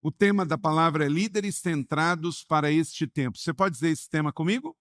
O tema da palavra é líderes centrados para este tempo. Você pode dizer esse tema comigo?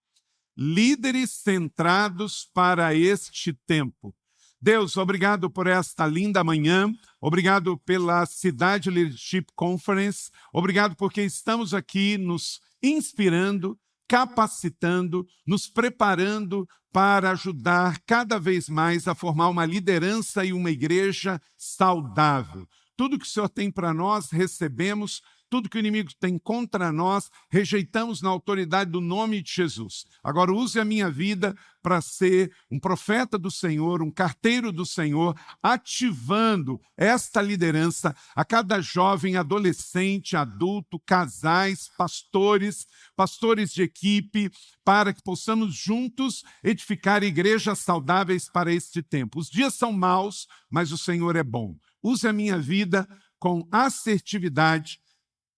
Líderes centrados para este tempo. Deus, obrigado por esta linda manhã, obrigado pela Cidade Leadership Conference, obrigado porque estamos aqui nos inspirando, capacitando, nos preparando para ajudar cada vez mais a formar uma liderança e uma igreja saudável. Tudo que o Senhor tem para nós, recebemos. Tudo que o inimigo tem contra nós, rejeitamos na autoridade do nome de Jesus. Agora use a minha vida para ser um profeta do Senhor, um carteiro do Senhor, ativando esta liderança a cada jovem, adolescente, adulto, casais, pastores de equipe, para que possamos juntos edificar igrejas saudáveis para este tempo. Os dias são maus, mas o Senhor é bom. Use a minha vida com assertividade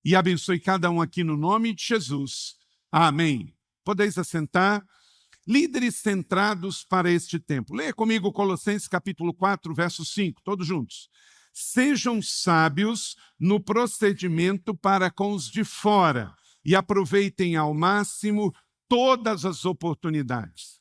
e abençoe cada um aqui no nome de Jesus. Amém. Podeis assentar. Líderes centrados para este tempo. Leia comigo Colossenses capítulo 4, verso 5, todos juntos. Sejam sábios no procedimento para com os de fora e aproveitem ao máximo todas as oportunidades.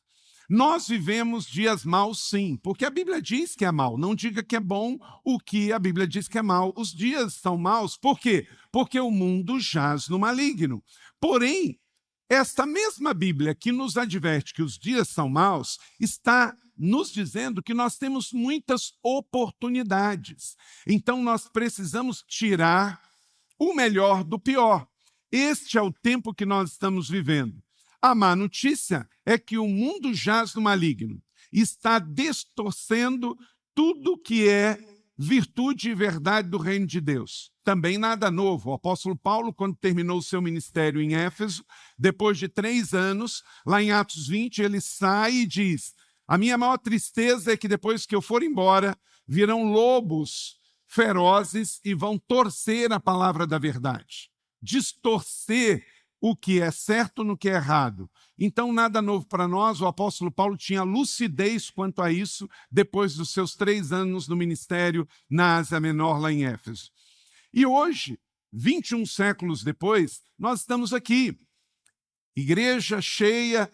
Nós vivemos dias maus, sim, porque a Bíblia diz que é mau. Não diga que é bom o que a Bíblia diz que é mau. Os dias são maus, por quê? Porque o mundo jaz no maligno. Porém, esta mesma Bíblia que nos adverte que os dias são maus, está nos dizendo que nós temos muitas oportunidades. Então, nós precisamos tirar o melhor do pior. Este é o tempo que nós estamos vivendo. A má notícia é que o mundo jaz no maligno, está distorcendo tudo que é virtude e verdade do reino de Deus. Também nada novo. O apóstolo Paulo, quando terminou o seu ministério em Éfeso, depois de 3 anos, lá em Atos 20, ele sai e diz: a minha maior tristeza é que depois que eu for embora, virão lobos ferozes e vão torcer a palavra da verdade, distorcer o que é certo no que é errado. Então, nada novo para nós. O apóstolo Paulo tinha lucidez quanto a isso depois dos seus 3 anos no ministério na Ásia Menor, lá em Éfeso. E hoje, 21 séculos depois, nós estamos aqui. Igreja cheia,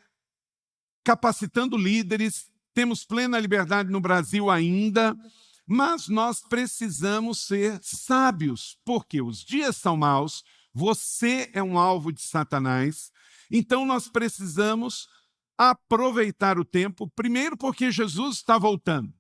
capacitando líderes, temos plena liberdade no Brasil ainda, mas nós precisamos ser sábios, porque os dias são maus. Você é um alvo de Satanás, então nós precisamos aproveitar o tempo, primeiro porque Jesus está voltando,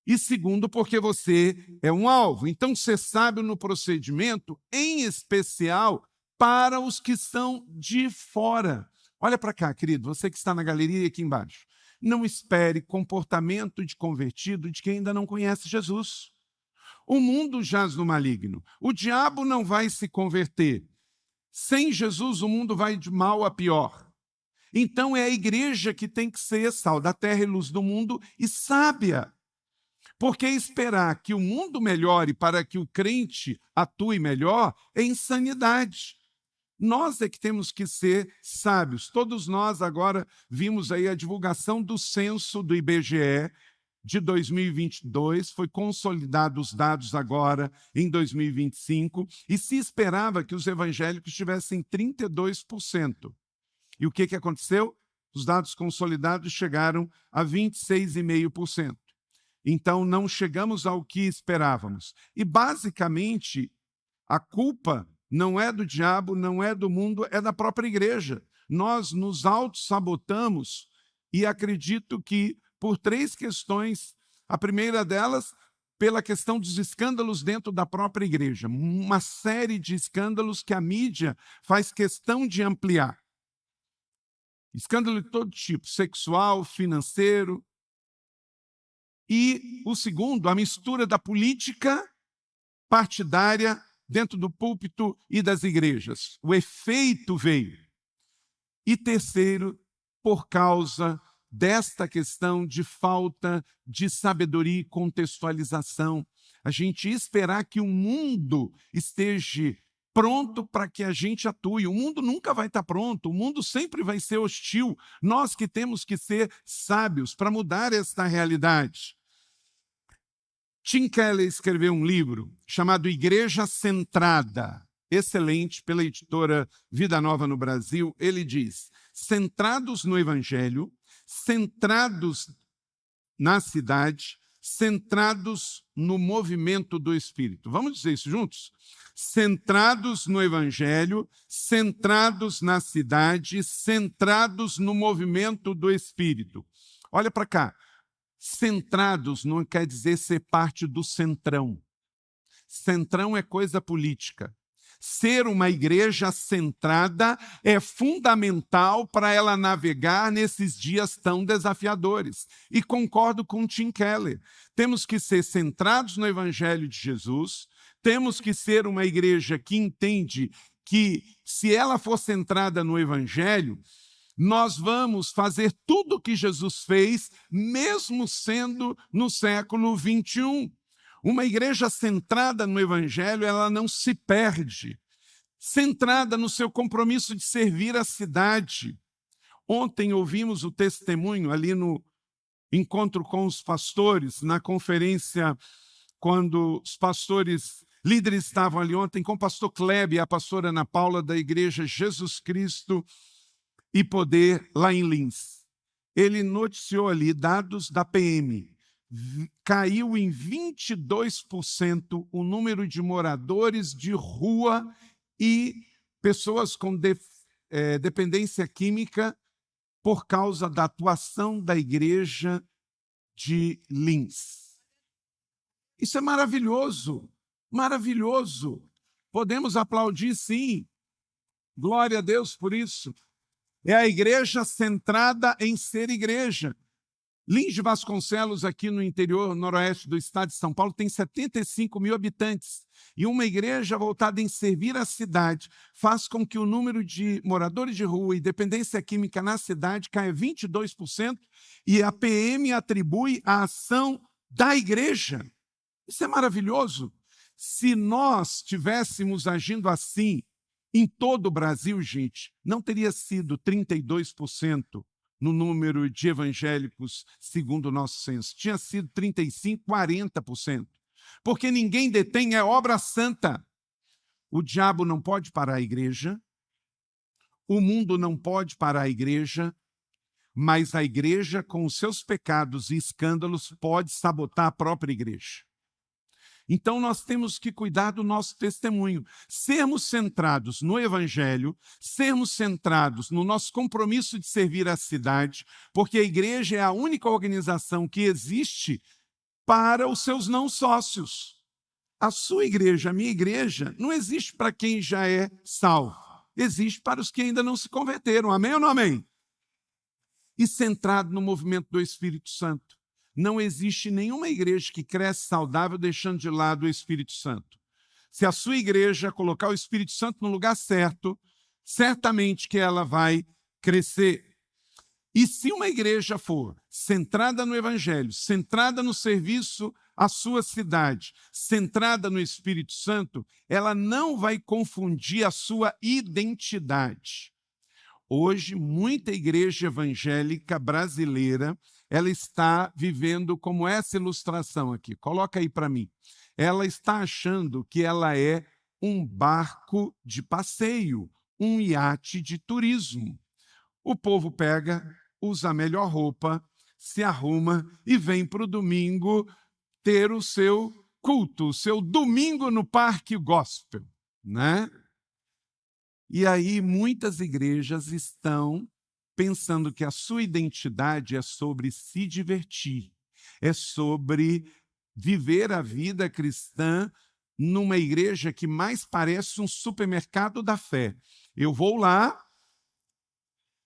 e segundo porque você é um alvo. Então ser sábio no procedimento, em especial para os que são de fora. Olha para cá, querido, você que está na galeria aqui embaixo. Não espere comportamento de convertido de quem ainda não conhece Jesus. O mundo jaz no maligno. O diabo não vai se converter. Sem Jesus, o mundo vai de mal a pior. Então, é a igreja que tem que ser sal da terra e luz do mundo e sábia. Porque esperar que o mundo melhore para que o crente atue melhor é insanidade. Nós é que temos que ser sábios. Todos nós agora vimos aí a divulgação do censo do IBGE, de 2022, foi consolidado os dados agora em 2025, e se esperava que os evangélicos tivessem 32%. E o que aconteceu? Os dados consolidados chegaram a 26,5%. Então, não chegamos ao que esperávamos. E, basicamente, a culpa não é do diabo, não é do mundo, é da própria igreja. Nós nos auto-sabotamos e acredito que por 3 questões. A primeira delas, pela questão dos escândalos dentro da própria igreja. Uma série de escândalos que a mídia faz questão de ampliar. Escândalo de todo tipo, sexual, financeiro. E o segundo, a mistura da política partidária dentro do púlpito e das igrejas. O efeito veio. E terceiro, por causa desta questão de falta de sabedoria e contextualização. A gente esperar que o mundo esteja pronto para que a gente atue. O mundo nunca vai estar pronto, o mundo sempre vai ser hostil. Nós que temos que ser sábios para mudar esta realidade. Tim Keller escreveu um livro chamado Igreja Centrada. excelente pela editora Vida Nova no Brasil. Ele diz: centrados no Evangelho, centrados na cidade, centrados no movimento do Espírito. Vamos dizer isso juntos? Centrados no Evangelho, centrados na cidade, centrados no movimento do Espírito. Olha para cá. Centrados não quer dizer ser parte do centrão. Centrão é coisa política. Ser uma igreja centrada é fundamental para ela navegar nesses dias tão desafiadores. E concordo com Tim Keller. Temos que ser centrados no Evangelho de Jesus, temos que ser uma igreja que entende que, se ela for centrada no Evangelho, nós vamos fazer tudo o que Jesus fez, mesmo sendo no século 21. Uma igreja centrada no Evangelho, ela não se perde. Centrada no seu compromisso de servir a cidade. Ontem ouvimos o testemunho ali no encontro com os pastores, na conferência, quando os pastores líderes estavam ali ontem, com o pastor Kleber e a pastora Ana Paula, da igreja Jesus Cristo e Poder, lá em Lins. Ele noticiou ali dados da PM. Caiu em 22% o número de moradores de rua e pessoas com dependência química por causa da atuação da igreja de Lins. Isso é maravilhoso, maravilhoso. Podemos aplaudir, sim. Glória a Deus por isso. É a igreja centrada em ser igreja. Lins de Vasconcelos, aqui no interior noroeste do estado de São Paulo, tem 75 mil habitantes. E uma igreja voltada em servir a cidade faz com que o número de moradores de rua e dependência química na cidade caia 22%, e a PM atribui a ação da igreja. Isso é maravilhoso. Se nós estivéssemos agindo assim em todo o Brasil, gente, não teria sido 32% no número de evangélicos, segundo o nosso censo. Tinha sido 35%, 40%. Porque ninguém detém, é obra santa. O diabo não pode parar a igreja, o mundo não pode parar a igreja, mas a igreja, com os seus pecados e escândalos, pode sabotar a própria igreja. Então, nós temos que cuidar do nosso testemunho, sermos centrados no Evangelho, sermos centrados no nosso compromisso de servir a cidade, porque a igreja é a única organização que existe para os seus não sócios. A sua igreja, a minha igreja, não existe para quem já é salvo, existe para os que ainda não se converteram. Amém ou não amém? E centrado no movimento do Espírito Santo. Não existe nenhuma igreja que cresce saudável deixando de lado o Espírito Santo. Se a sua igreja colocar o Espírito Santo no lugar certo, certamente que ela vai crescer. E se uma igreja for centrada no Evangelho, centrada no serviço à sua cidade, centrada no Espírito Santo, ela não vai confundir a sua identidade. Hoje, muita igreja evangélica brasileira, ela está vivendo como essa ilustração aqui. Coloca aí para mim. Ela está achando que ela é um barco de passeio, um iate de turismo. O povo pega, usa a melhor roupa, se arruma e vem para o domingo ter o seu culto, o seu domingo no parque gospel, né? E aí muitas igrejas estão pensando que a sua identidade é sobre se divertir, é sobre viver a vida cristã numa igreja que mais parece um supermercado da fé. Eu vou lá,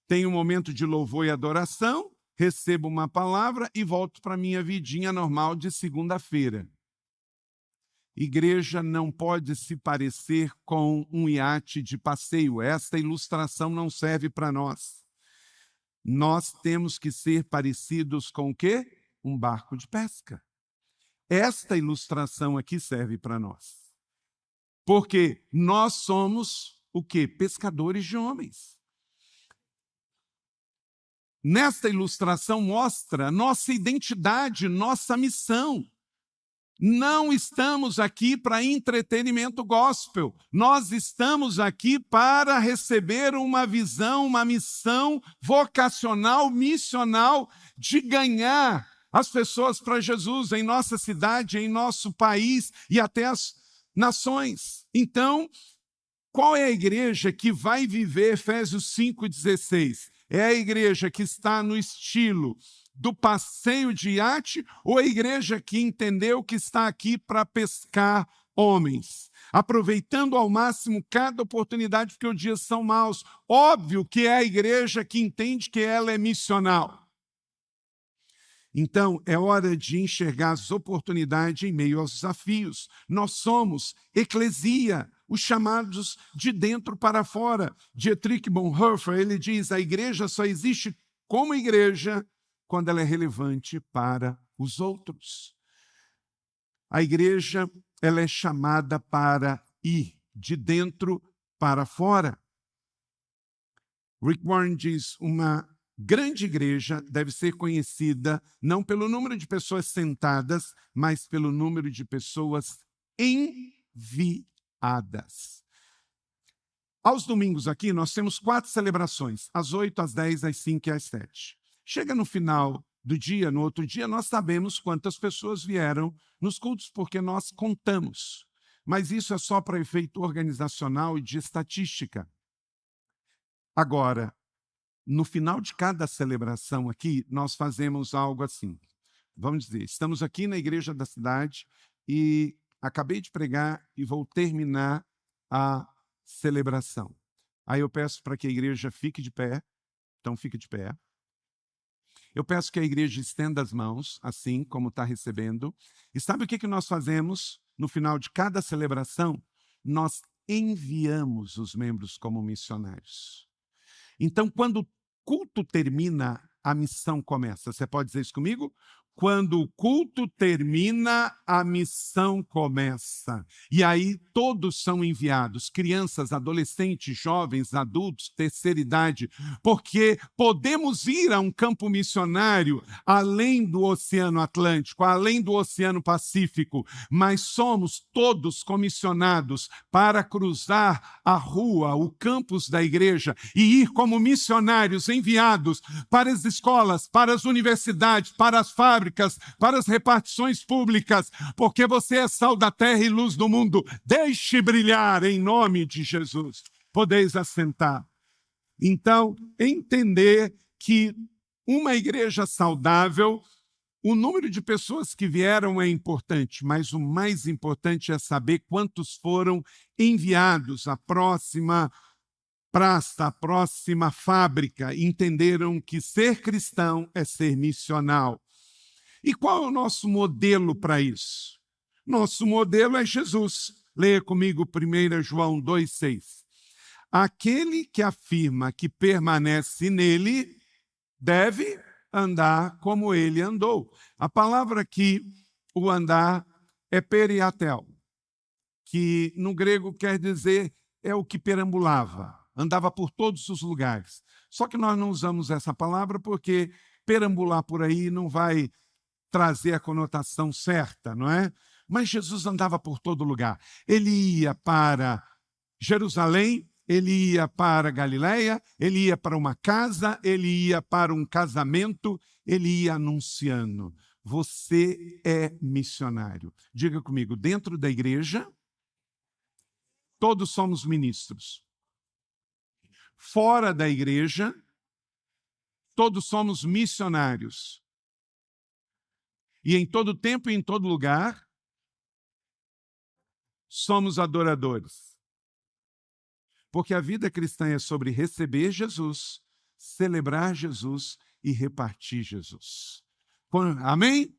tenho um momento de louvor e adoração, recebo uma palavra e volto para a minha vidinha normal de segunda-feira. Igreja não pode se parecer com um iate de passeio. Esta ilustração não serve para nós. Nós temos que ser parecidos com o quê? Um barco de pesca. Esta ilustração aqui serve para nós. Porque nós somos o quê? Pescadores de homens. Nesta ilustração mostra nossa identidade, nossa missão. Não estamos aqui para entretenimento gospel. Nós estamos aqui para receber uma visão, uma missão vocacional, missional, de ganhar as pessoas para Jesus em nossa cidade, em nosso país e até as nações. Então, qual é a igreja que vai viver Efésios 5,16? É a igreja que está no estilo do passeio de iate ou a igreja que entendeu que está aqui para pescar homens, aproveitando ao máximo cada oportunidade, porque os dias são maus? Óbvio que é a igreja que entende que ela é missional. Então, é hora de enxergar as oportunidades em meio aos desafios. Nós somos eclesia, os chamados de dentro para fora. Dietrich Bonhoeffer, ele diz, a igreja só existe como igreja quando ela é relevante para os outros. A igreja, ela é chamada para ir de dentro para fora. Rick Warren diz, uma grande igreja deve ser conhecida não pelo número de pessoas sentadas, mas pelo número de pessoas enviadas. Aos domingos aqui, nós temos 4 celebrações, às 8, às 10, às 5 e às 7. Chega no final do dia, no outro dia, nós sabemos quantas pessoas vieram nos cultos, porque nós contamos. Mas isso é só para efeito organizacional e de estatística. Agora, no final de cada celebração aqui, nós fazemos algo assim. Vamos dizer, estamos aqui na igreja da cidade e acabei de pregar e vou terminar a celebração. Aí eu peço para que a igreja fique de pé. Então, fique de pé. Eu peço que a igreja estenda as mãos, assim como está recebendo. E sabe o que nós fazemos no final de cada celebração? Nós enviamos os membros como missionários. Então, quando o culto termina, a missão começa. Você pode dizer isso comigo? Quando o culto termina, a missão começa. E aí todos são enviados, crianças, adolescentes, jovens, adultos, terceira idade, porque podemos ir a um campo missionário além do Oceano Atlântico, além do Oceano Pacífico, mas somos todos comissionados para cruzar a rua, o campus da igreja e ir como missionários enviados para as escolas, para as universidades, para as fábricas, para as repartições públicas, porque você é sal da terra e luz do mundo. Deixe brilhar em nome de Jesus. Podeis assentar. Então, entender que uma igreja saudável, o número de pessoas que vieram é importante, mas o mais importante é saber quantos foram enviados à próxima praça, à próxima fábrica. Entenderam que ser cristão é ser missional. E qual é o nosso modelo para isso? Nosso modelo é Jesus. Leia comigo 1 João 2,6. Aquele que afirma que permanece nele deve andar como ele andou. A palavra aqui, o andar, é periatel, que no grego quer dizer é o que perambulava, andava por todos os lugares. Só que nós não usamos essa palavra porque perambular por aí não vai trazer a conotação certa, não é? Mas Jesus andava por todo lugar. Ele ia para Jerusalém, ele ia para Galiléia, ele ia para uma casa, ele ia para um casamento, ele ia anunciando. Você é missionário. Diga comigo, dentro da igreja, todos somos ministros. Fora da igreja, todos somos missionários. E em todo tempo e em todo lugar, somos adoradores. Porque a vida cristã é sobre receber Jesus, celebrar Jesus e repartir Jesus. Amém?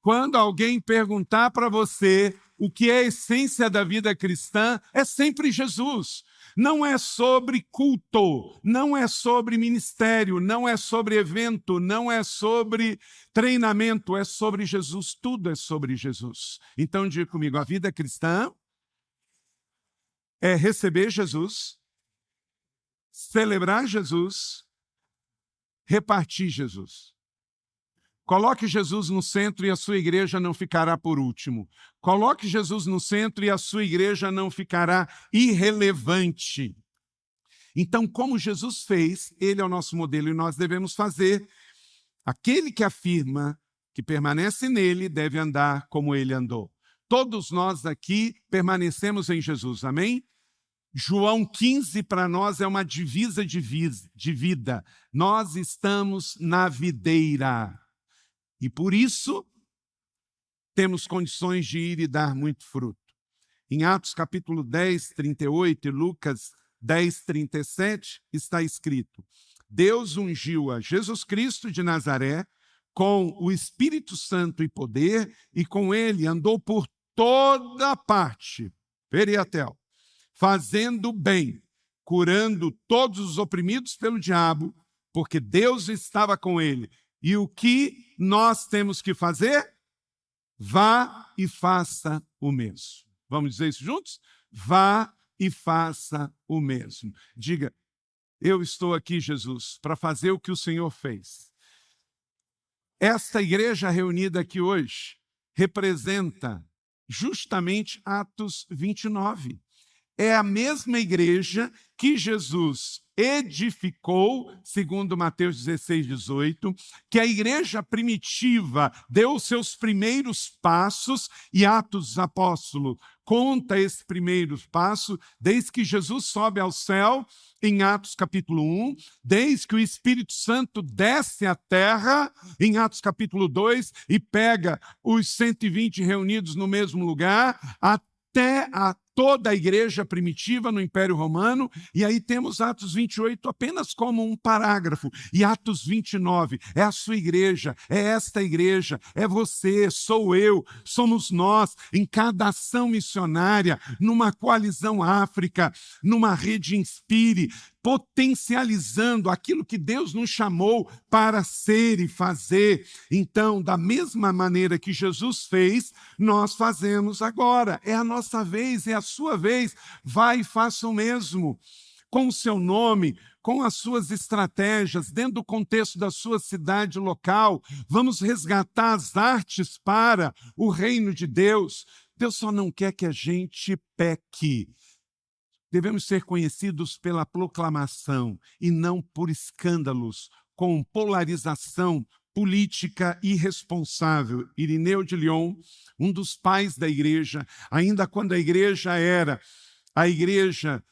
Quando alguém perguntar para você o que é a essência da vida cristã, é sempre Jesus. Não é sobre culto, não é sobre ministério, não é sobre evento, não é sobre treinamento, é sobre Jesus, tudo é sobre Jesus. Então diga comigo, a vida cristã é receber Jesus, celebrar Jesus, repartir Jesus. Coloque Jesus no centro e a sua igreja não ficará por último. Coloque Jesus no centro e a sua igreja não ficará irrelevante. Então, como Jesus fez, ele é o nosso modelo e nós devemos fazer. Aquele que afirma que permanece nele deve andar como ele andou. Todos nós aqui permanecemos em Jesus, amém? João 15 para nós é uma divisa de vida. Nós estamos na videira. E por isso temos condições de ir e dar muito fruto. Em Atos capítulo 10, 38 e Lucas 10, 37 está escrito: Deus ungiu a Jesus Cristo de Nazaré com o Espírito Santo e poder, e com ele andou por toda parte, periatel, fazendo bem, curando todos os oprimidos pelo diabo, porque Deus estava com ele. E o que nós temos que fazer? Vá e faça o mesmo. Vamos dizer isso juntos? Vá e faça o mesmo. Diga: eu estou aqui, Jesus, para fazer o que o Senhor fez. Esta igreja reunida aqui hoje representa justamente Atos 29. É a mesma igreja que Jesus edificou, segundo Mateus 16, 18, que a igreja primitiva deu os seus primeiros passos, e Atos dos Apóstolos conta esse primeiro passo, desde que Jesus sobe ao céu, em Atos capítulo 1, desde que o Espírito Santo desce à terra, em Atos capítulo 2, e pega os 120 reunidos no mesmo lugar, até toda a igreja primitiva no Império Romano, e aí temos Atos 28 apenas como um parágrafo, e Atos 29 é a sua igreja, é esta igreja, é você, sou eu, somos nós, em cada ação missionária, numa coalizão África, numa rede Inspire, potencializando aquilo que Deus nos chamou para ser e fazer. Então, da mesma maneira que Jesus fez, nós fazemos agora. É a nossa vez, é a sua vez. Vai e faça o mesmo. Com o seu nome, com as suas estratégias, dentro do contexto da sua cidade local. Vamos resgatar as artes para o reino de Deus. Deus só não quer que a gente peque. Devemos ser conhecidos pela proclamação e não por escândalos, com polarização política irresponsável. Irineu de Lyon, um dos pais da igreja, ainda quando a igreja era a igreja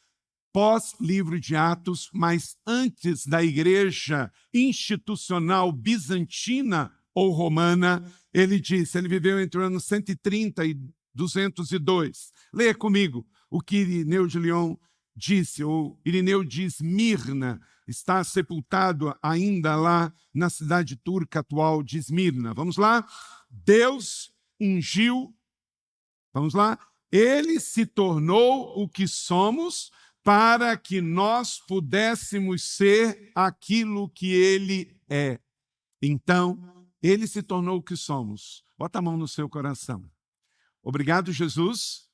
pós-livro de Atos, mas antes da igreja institucional bizantina ou romana, ele disse, ele viveu entre os anos 130 e 202. Leia comigo o que Irineu de Lyon disse, ou Irineu diz, Mirna, está sepultado ainda lá na cidade turca atual de Esmirna. Vamos lá? Deus ungiu, vamos lá? Ele se tornou o que somos para que nós pudéssemos ser aquilo que ele é. Então, ele se tornou o que somos. Bota a mão no seu coração. Obrigado, Jesus,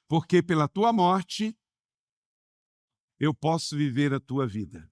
porque pela tua morte eu posso viver a tua vida.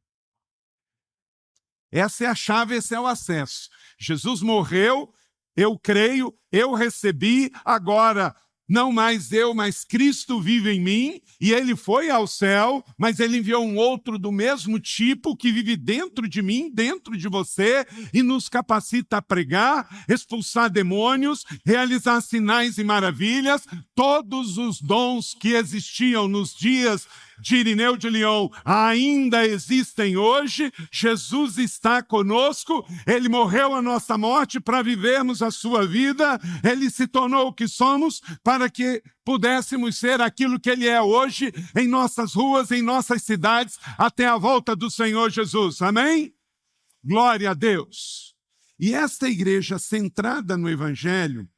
Essa é a chave, esse é o acesso. Jesus morreu, eu creio, eu recebi, agora não mais eu, mas Cristo vive em mim, e ele foi ao céu, mas ele enviou um outro do mesmo tipo que vive dentro de mim, dentro de você, e nos capacita a pregar, expulsar demônios, realizar sinais e maravilhas. Todos os dons que existiam nos dias de Irineu de Lyon ainda existem hoje. Jesus está conosco, ele morreu a nossa morte para vivermos a sua vida, ele se tornou o que somos para que pudéssemos ser aquilo que ele é hoje em nossas ruas, em nossas cidades, até a volta do Senhor Jesus. Amém? Glória a Deus. E esta igreja centrada no Evangelho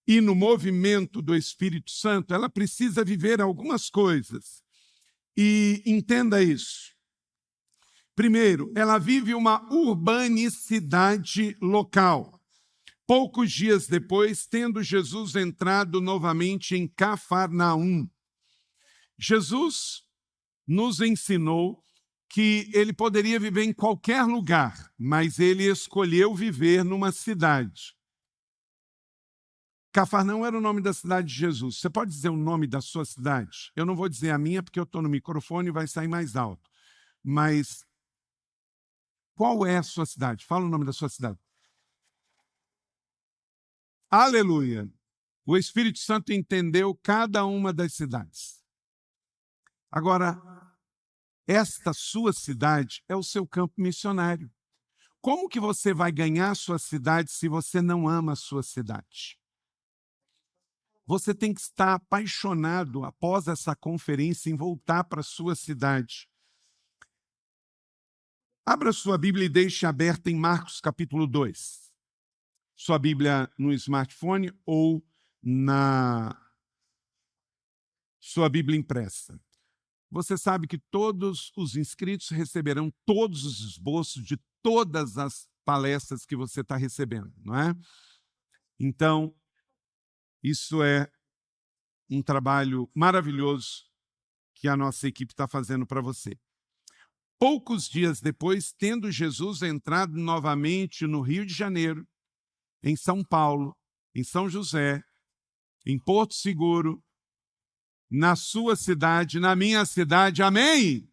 e no movimento do Espírito Santo, ela precisa viver algumas coisas. E entenda isso. Primeiro, ela vive uma urbanicidade local. Poucos dias depois, tendo Jesus entrado novamente em Cafarnaum, Jesus nos ensinou que ele poderia viver em qualquer lugar, mas ele escolheu viver numa cidade. Cafarnaum era o nome da cidade de Jesus. Você pode dizer o nome da sua cidade? Eu não vou dizer a minha, porque eu estou no microfone e vai sair mais alto. Mas qual é a sua cidade? Fala o nome da sua cidade. Aleluia! O Espírito Santo entendeu cada uma das cidades. Agora, esta sua cidade é o seu campo missionário. Como que você vai ganhar a sua cidade se você não ama a sua cidade? Você tem que estar apaixonado após essa conferência em voltar para a sua cidade. Abra sua Bíblia e deixe aberta em Marcos capítulo 2. Sua Bíblia no smartphone ou na sua Bíblia impressa. Você sabe que todos os inscritos receberão todos os esboços de todas as palestras que você está recebendo, não é? Então, isso é um trabalho maravilhoso que a nossa equipe está fazendo para você. Poucos dias depois, tendo Jesus entrado novamente no Rio de Janeiro, em São Paulo, em São José, em Porto Seguro, na sua cidade, na minha cidade, amém?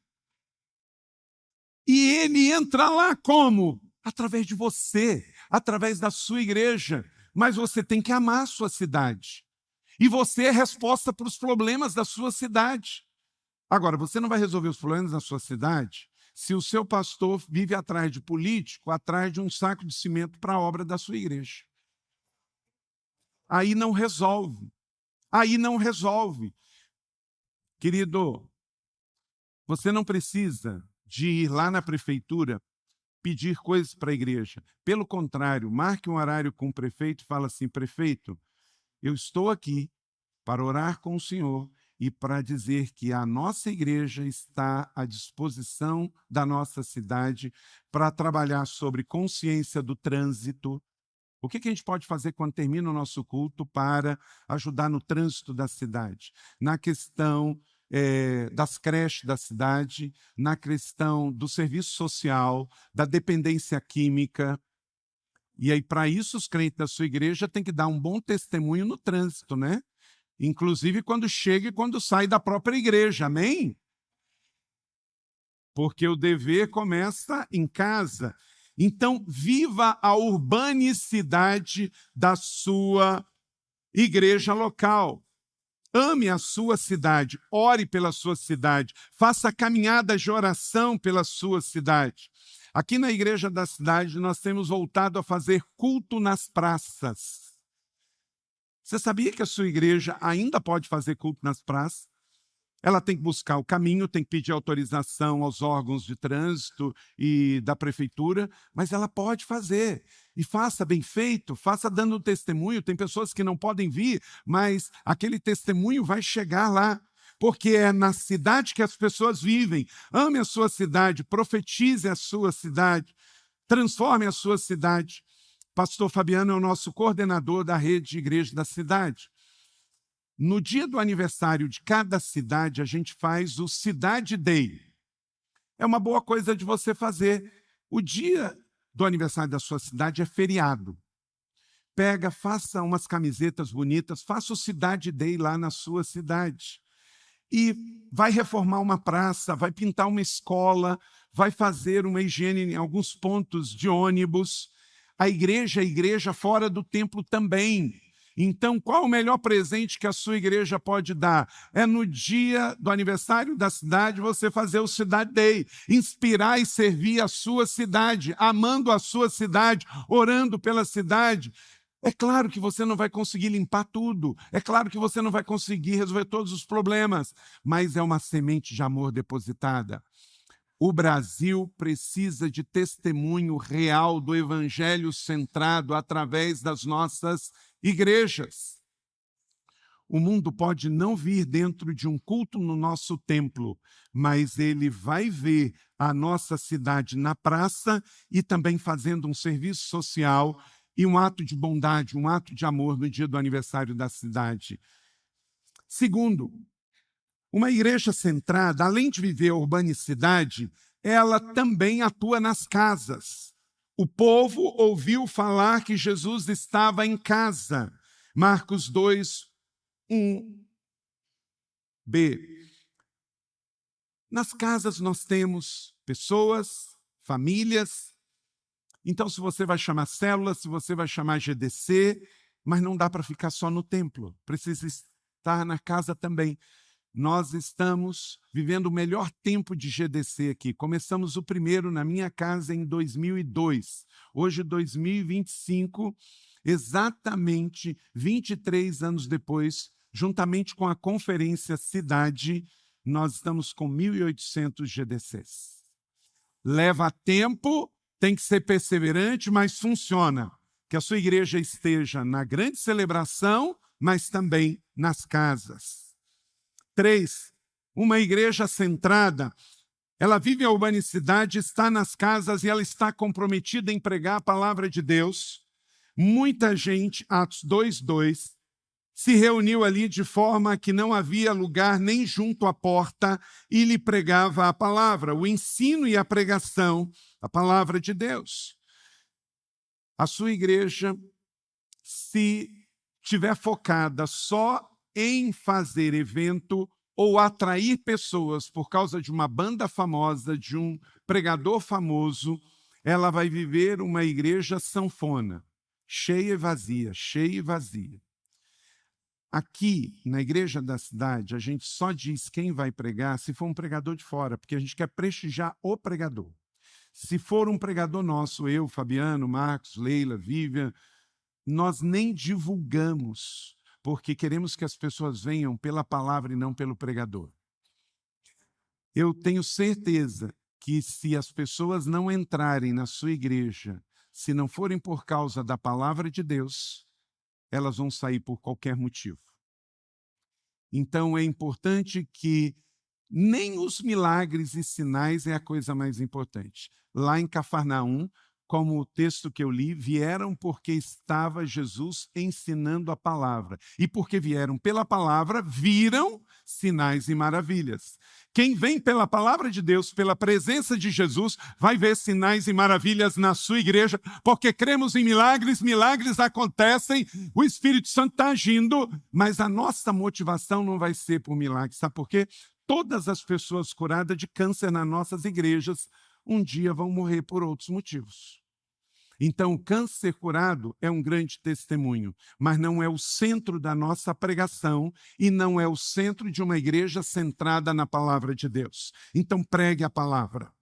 E ele entra lá como? Através de você, através da sua igreja. Mas você tem que amar a sua cidade. E você é resposta para os problemas da sua cidade. Agora, você não vai resolver os problemas da sua cidade se o seu pastor vive atrás de político, atrás de um saco de cimento para a obra da sua igreja. Aí não resolve. Aí não resolve. Querido, você não precisa de ir lá na prefeitura pedir coisas para a igreja. Pelo contrário, marque um horário com o prefeito e fala assim: prefeito, eu estou aqui para orar com o senhor e para dizer que a nossa igreja está à disposição da nossa cidade para trabalhar sobre consciência do trânsito. O que a gente pode fazer quando termina o nosso culto para ajudar no trânsito da cidade? Na questão das creches da cidade, na questão do serviço social, da dependência química. E aí, para isso, os crentes da sua igreja têm que dar um bom testemunho no trânsito, né? Inclusive quando chega e quando sai da própria igreja, amém? Porque o dever começa em casa. Então, viva a urbanicidade da sua igreja local. Ame a sua cidade, ore pela sua cidade, faça caminhadas de oração pela sua cidade. Aqui na igreja da cidade, nós temos voltado a fazer culto nas praças. Você sabia que a sua igreja ainda pode fazer culto nas praças? Ela tem que buscar o caminho, tem que pedir autorização aos órgãos de trânsito e da prefeitura, mas ela pode fazer. E faça bem feito, faça dando testemunho. Tem pessoas que não podem vir, mas aquele testemunho vai chegar lá, porque é na cidade que as pessoas vivem. Ame a sua cidade, profetize a sua cidade, transforme a sua cidade. Pastor Fabiano é o nosso coordenador da rede de igreja da cidade. No dia do aniversário de cada cidade, a gente faz o Cidade Day. É uma boa coisa de você fazer. O dia do aniversário da sua cidade é feriado. Pega, faça umas camisetas bonitas, faça o Cidade Day lá na sua cidade. E vai reformar uma praça, vai pintar uma escola, vai fazer uma higiene em alguns pontos de ônibus. A igreja fora do templo também. Então, qual o melhor presente que a sua igreja pode dar? É no dia do aniversário da cidade você fazer o Cidade Day, inspirar e servir a sua cidade, amando a sua cidade, orando pela cidade. É claro que você não vai conseguir limpar tudo, é claro que você não vai conseguir resolver todos os problemas, mas é uma semente de amor depositada. O Brasil precisa de testemunho real do evangelho centrado através das nossas igrejas. O mundo pode não vir dentro de um culto no nosso templo, mas ele vai ver a nossa cidade na praça e também fazendo um serviço social e um ato de bondade, um ato de amor no dia do aniversário da cidade. Segundo, uma igreja centrada, além de viver a urbanicidade, ela também atua nas casas. O povo ouviu falar que Jesus estava em casa. Marcos 2, 1b. Nas casas nós temos pessoas, famílias. Então, se você vai chamar célula, se você vai chamar GDC, mas não dá para ficar só no templo, precisa estar na casa também. Nós estamos vivendo o melhor tempo de GDC aqui. Começamos o primeiro na minha casa em 2002. Hoje, 2025, exatamente 23 anos depois, juntamente com a Conferência Cidade, nós estamos com 1.800 GDCs. Leva tempo, tem que ser perseverante, mas funciona. Que a sua igreja esteja na grande celebração, mas também nas casas. 3, uma igreja centrada, ela vive a urbanicidade, está nas casas e ela está comprometida em pregar a palavra de Deus. Muita gente, Atos 2:2, se reuniu ali de forma que não havia lugar nem junto à porta e lhe pregava a palavra, o ensino e a pregação, a palavra de Deus. A sua igreja, se estiver focada só em fazer evento ou atrair pessoas por causa de uma banda famosa, de um pregador famoso, ela vai viver uma igreja sanfona, cheia e vazia, cheia e vazia. Aqui, na igreja da cidade, a gente só diz quem vai pregar se for um pregador de fora, porque a gente quer prestigiar o pregador. Se for um pregador nosso, eu, Fabiano, Marcos, Leila, Vivian, nós nem divulgamos, porque queremos que as pessoas venham pela palavra e não pelo pregador. Eu tenho certeza que se as pessoas não entrarem na sua igreja, se não forem por causa da palavra de Deus, elas vão sair por qualquer motivo. Então é importante que nem os milagres e sinais é a coisa mais importante. Lá em Cafarnaum, como o texto que eu li, vieram porque estava Jesus ensinando a palavra. E porque vieram pela palavra, viram sinais e maravilhas. Quem vem pela palavra de Deus, pela presença de Jesus, vai ver sinais e maravilhas na sua igreja, porque cremos em milagres, milagres acontecem, o Espírito Santo está agindo, mas a nossa motivação não vai ser por milagres. Sabe por quê? Todas as pessoas curadas de câncer nas nossas igrejas um dia vão morrer por outros motivos. Então, o câncer curado é um grande testemunho, mas não é o centro da nossa pregação e não é o centro de uma igreja centrada na palavra de Deus. Então, pregue a palavra.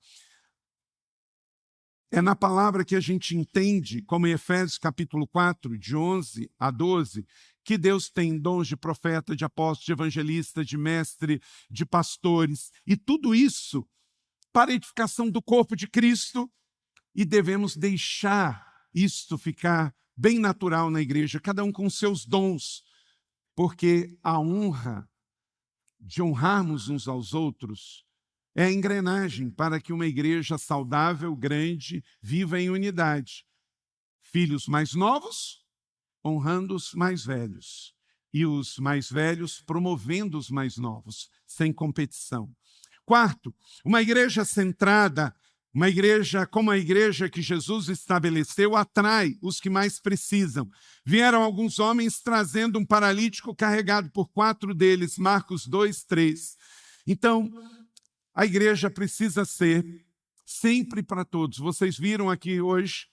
É na palavra que a gente entende, como em Efésios capítulo 4, de 11 a 12, que Deus tem dons de profeta, de apóstolo, de evangelista, de mestre, de pastores, e tudo isso para a edificação do corpo de Cristo, e devemos deixar isto ficar bem natural na igreja, cada um com seus dons, porque a honra de honrarmos uns aos outros é a engrenagem para que uma igreja saudável, grande, viva em unidade. Filhos mais novos, honrando os mais velhos, e os mais velhos promovendo os mais novos, sem competição. 4, uma igreja centrada, uma igreja como a igreja que Jesus estabeleceu, atrai os que mais precisam. Vieram alguns homens trazendo um paralítico carregado por 4 deles, Marcos 2, 3. Então, a igreja precisa ser sempre para todos. Vocês viram aqui hoje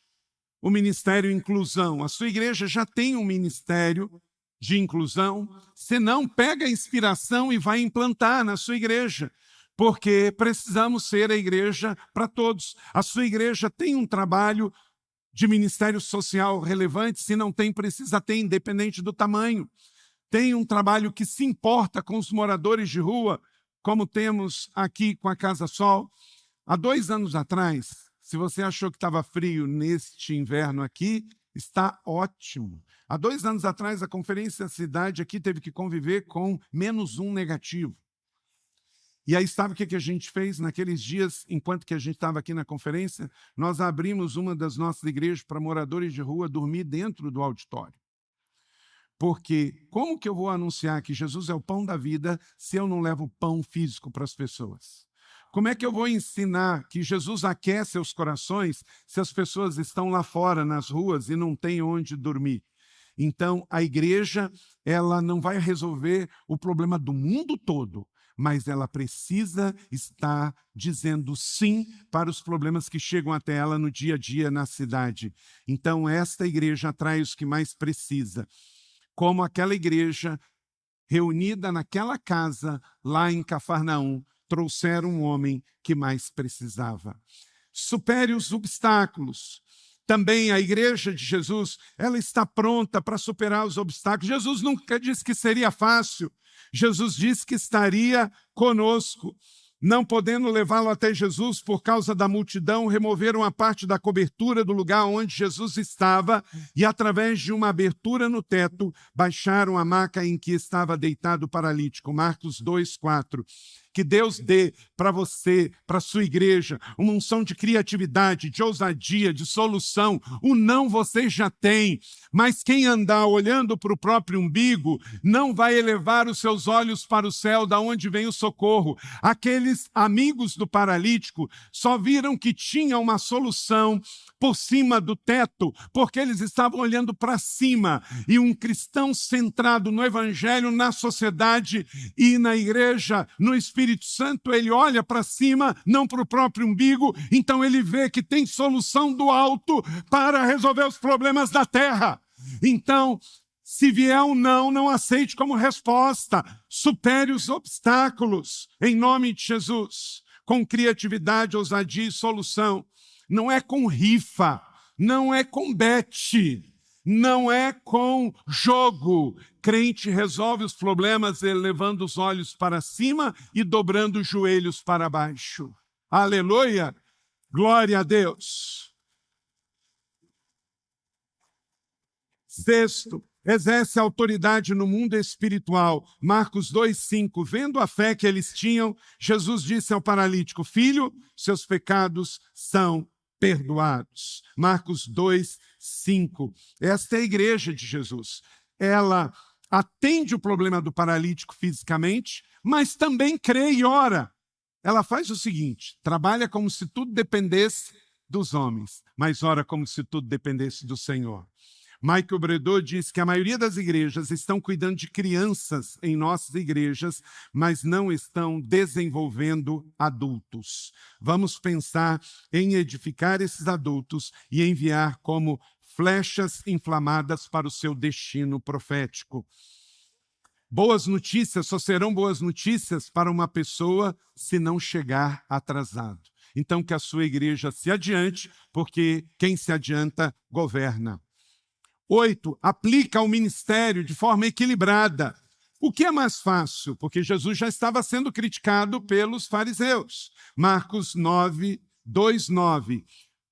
o Ministério Inclusão. A sua igreja já tem um ministério de inclusão. Se não, pega a inspiração e vai implantar na sua igreja, porque precisamos ser a igreja para todos. A sua igreja tem um trabalho de ministério social relevante, se não tem, precisa ter, independente do tamanho. Tem um trabalho que se importa com os moradores de rua, como temos aqui com a Casa Sol. Há 2 anos atrás, se você achou que estava frio neste inverno aqui, está ótimo. Há 2 anos atrás, a Conferência Cidade aqui teve que conviver com -1 negativo. E aí, sabe o que a gente fez naqueles dias, enquanto que a gente estava aqui na conferência? Nós abrimos uma das nossas igrejas para moradores de rua dormir dentro do auditório. Porque como que eu vou anunciar que Jesus é o pão da vida se eu não levo pão físico para as pessoas? Como é que eu vou ensinar que Jesus aquece os corações se as pessoas estão lá fora, nas ruas, e não têm onde dormir? Então, a igreja, ela não vai resolver o problema do mundo todo, mas ela precisa estar dizendo sim para os problemas que chegam até ela no dia a dia na cidade. Então, esta igreja atrai os que mais precisa, como aquela igreja reunida naquela casa lá em Cafarnaum, trouxeram um homem que mais precisava. Supere os obstáculos. Também a igreja de Jesus, ela está pronta para superar os obstáculos. Jesus nunca disse que seria fácil. Jesus disse que estaria conosco. Não podendo levá-lo até Jesus por causa da multidão, removeram a parte da cobertura do lugar onde Jesus estava e, através de uma abertura no teto, baixaram a maca em que estava deitado o paralítico. Marcos 2:4. Que Deus dê para você, para a sua igreja, uma unção de criatividade, de ousadia, de solução. O não você já tem, mas quem andar olhando para o próprio umbigo não vai elevar os seus olhos para o céu, da onde vem o socorro. Aqueles amigos do paralítico só viram que tinha uma solução por cima do teto, porque eles estavam olhando para cima. E um cristão centrado no evangelho, na sociedade e na igreja, no Espírito Santo, ele olha para cima, não para o próprio umbigo, então ele vê que tem solução do alto para resolver os problemas da terra. Então, se vier um não, não aceite como resposta. Supere os obstáculos, em nome de Jesus, com criatividade, ousadia e solução. Não é com rifa, não é com bete, não é com jogo. Crente resolve os problemas elevando os olhos para cima e dobrando os joelhos para baixo. Aleluia! Glória a Deus! Sexto, exerce autoridade no mundo espiritual. Marcos 2:5. Vendo a fé que eles tinham, Jesus disse ao paralítico: Filho, seus pecados são perdoados. Marcos 2:5. Esta é a igreja de Jesus. Ela atende o problema do paralítico fisicamente, mas também crê e ora. Ela faz o seguinte: trabalha como se tudo dependesse dos homens, mas ora como se tudo dependesse do Senhor. Michael Bredor diz que a maioria das igrejas estão cuidando de crianças em nossas igrejas, mas não estão desenvolvendo adultos. Vamos pensar em edificar esses adultos e enviar como flechas inflamadas para o seu destino profético. Boas notícias só serão boas notícias para uma pessoa se não chegar atrasado. Então, que a sua igreja se adiante, porque quem se adianta governa. 8, aplica o ministério de forma equilibrada. O que é mais fácil? Porque Jesus já estava sendo criticado pelos fariseus. Marcos 2:9.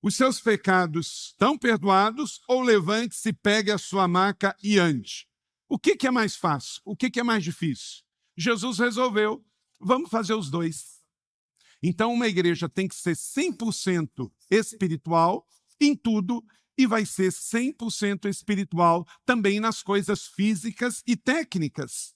Os seus pecados estão perdoados, ou levante-se, pegue a sua maca e ande. O que é mais fácil? O que é mais difícil? Jesus resolveu, vamos fazer os dois. Então, uma igreja tem que ser 100% espiritual em tudo, e vai ser 100% espiritual também nas coisas físicas e técnicas.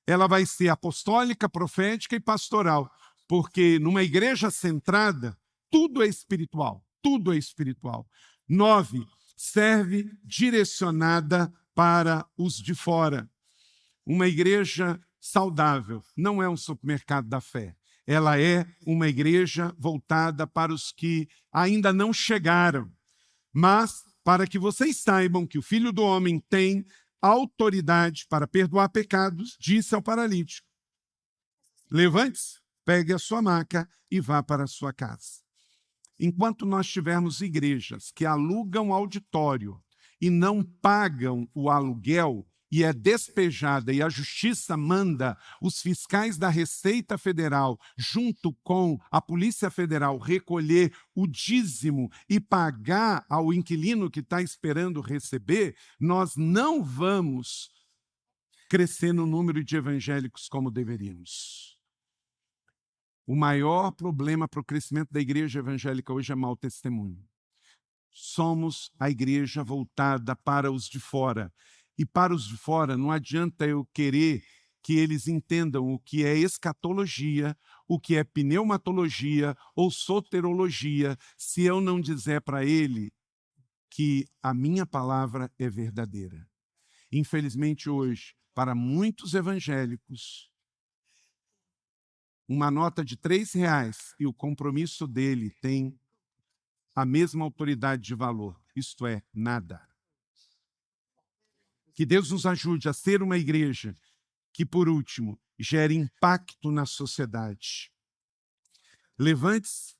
Ela vai ser apostólica, profética e pastoral, porque numa igreja centrada, tudo é espiritual, tudo é espiritual. 9, serve direcionada para os de fora. Uma igreja saudável não é um supermercado da fé. Ela é uma igreja voltada para os que ainda não chegaram. Mas, para que vocês saibam que o Filho do Homem tem autoridade para perdoar pecados, disse ao paralítico: levante-se, pegue a sua maca e vá para a sua casa. Enquanto nós tivermos igrejas que alugam auditório e não pagam o aluguel, e é despejada, e a justiça manda os fiscais da Receita Federal, junto com a Polícia Federal, recolher o dízimo e pagar ao inquilino que está esperando receber, nós não vamos crescer no número de evangélicos como deveríamos. O maior problema para o crescimento da igreja evangélica hoje é mau testemunho. Somos a igreja voltada para os de fora. E para os de fora, não adianta eu querer que eles entendam o que é escatologia, o que é pneumatologia ou soterologia, se eu não dizer para ele que a minha palavra é verdadeira. Infelizmente, hoje, para muitos evangélicos, uma nota de R$3 e o compromisso dele tem a mesma autoridade de valor, isto é, nada. Que Deus nos ajude a ser uma igreja que, por último, gere impacto na sociedade. Levante-se,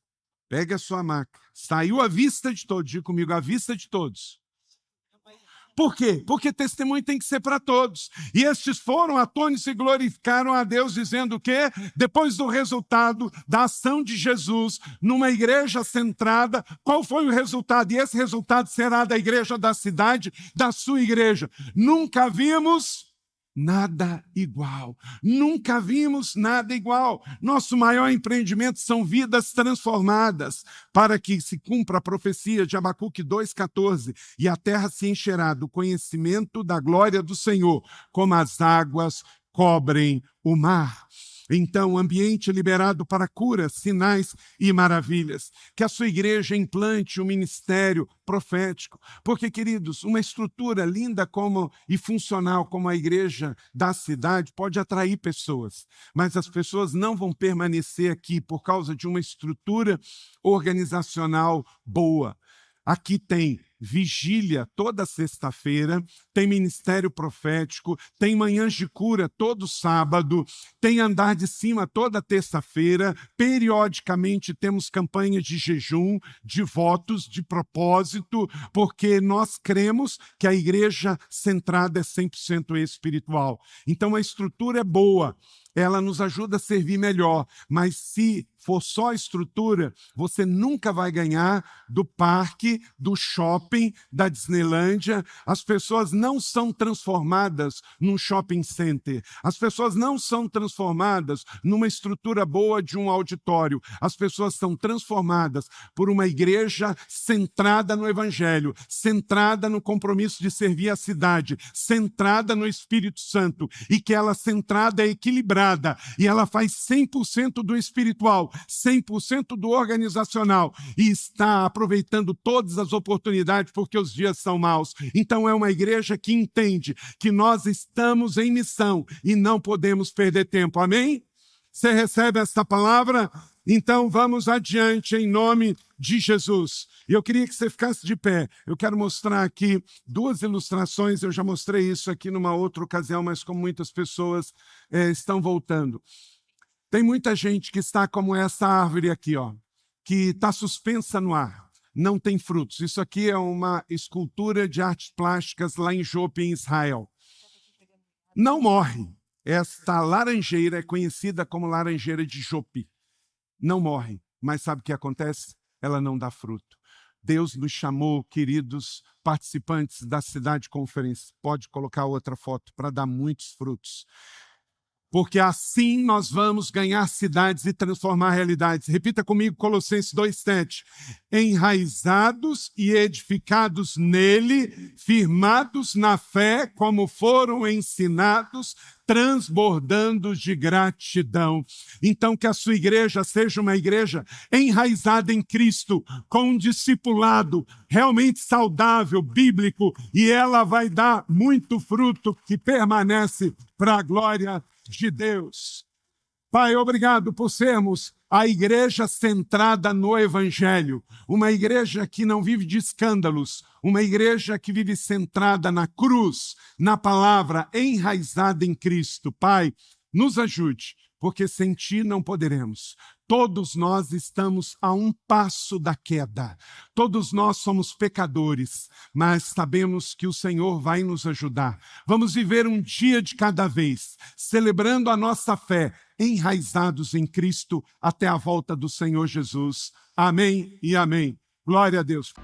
pegue a sua maca. Saiu à vista de todos, diga comigo, à vista de todos. Por quê? Porque testemunho tem que ser para todos. E estes foram atônitos e glorificaram a Deus, dizendo que, depois do resultado da ação de Jesus numa igreja centrada, qual foi o resultado? E esse resultado será da igreja da cidade, da sua igreja. Nunca vimos nada igual. Nunca vimos nada igual. Nosso maior empreendimento são vidas transformadas, para que se cumpra a profecia de Abacuque 2,14, e a terra se encherá do conhecimento da glória do Senhor, como as águas cobrem o mar. Então, ambiente liberado para curas, sinais e maravilhas. Que a sua igreja implante um ministério profético. Porque, queridos, uma estrutura linda e funcional como a igreja da cidade pode atrair pessoas. Mas as pessoas não vão permanecer aqui por causa de uma estrutura organizacional boa. Aqui tem vigília toda sexta-feira, tem ministério profético, tem manhãs de cura todo sábado, tem andar de cima toda terça-feira, periodicamente temos campanhas de jejum, de votos, de propósito, porque nós cremos que a igreja centrada é 100% espiritual. Então a estrutura é boa, ela nos ajuda a servir melhor, mas se for só estrutura, você nunca vai ganhar do parque, do shopping, da Disneylândia. As pessoas não são transformadas num shopping center. As pessoas não são transformadas numa estrutura boa de um auditório. As pessoas são transformadas por uma igreja centrada no Evangelho, centrada no compromisso de servir a cidade, centrada no Espírito Santo, e que ela centrada é equilibrada, e ela faz 100% do espiritual, 100% do organizacional, e está aproveitando todas as oportunidades porque os dias são maus. Então é uma igreja que entende que nós estamos em missão e não podemos perder tempo. Amém? Você recebe esta palavra? Então vamos adiante em nome de Jesus. E eu queria que você ficasse de pé. Eu quero mostrar aqui 2 ilustrações. Eu já mostrei isso aqui numa outra ocasião, mas como muitas pessoas estão voltando. Tem muita gente que está como essa árvore aqui, ó, que está suspensa no ar, não tem frutos. Isso aqui é uma escultura de artes plásticas lá em Jope, em Israel. Não morre. Esta laranjeira é conhecida como laranjeira de Jope. Não morre, mas sabe o que acontece? Ela não dá fruto. Deus nos chamou, queridos participantes da Cidade Conferência, pode colocar outra foto, para dar muitos frutos. Porque assim nós vamos ganhar cidades e transformar realidades. Repita comigo Colossenses 2,7. Enraizados e edificados nele, firmados na fé, como foram ensinados, transbordando de gratidão. Então, que a sua igreja seja uma igreja enraizada em Cristo, com um discipulado realmente saudável, bíblico, e ela vai dar muito fruto que permanece para a glória de Deus. Pai, obrigado por sermos a igreja centrada no Evangelho, uma igreja que não vive de escândalos, uma igreja que vive centrada na cruz, na palavra, enraizada em Cristo. Pai, nos ajude, porque sem Ti não poderemos. Todos nós estamos a um passo da queda. Todos nós somos pecadores, mas sabemos que o Senhor vai nos ajudar. Vamos viver um dia de cada vez, celebrando a nossa fé, enraizados em Cristo até a volta do Senhor Jesus. Amém e amém. Glória a Deus.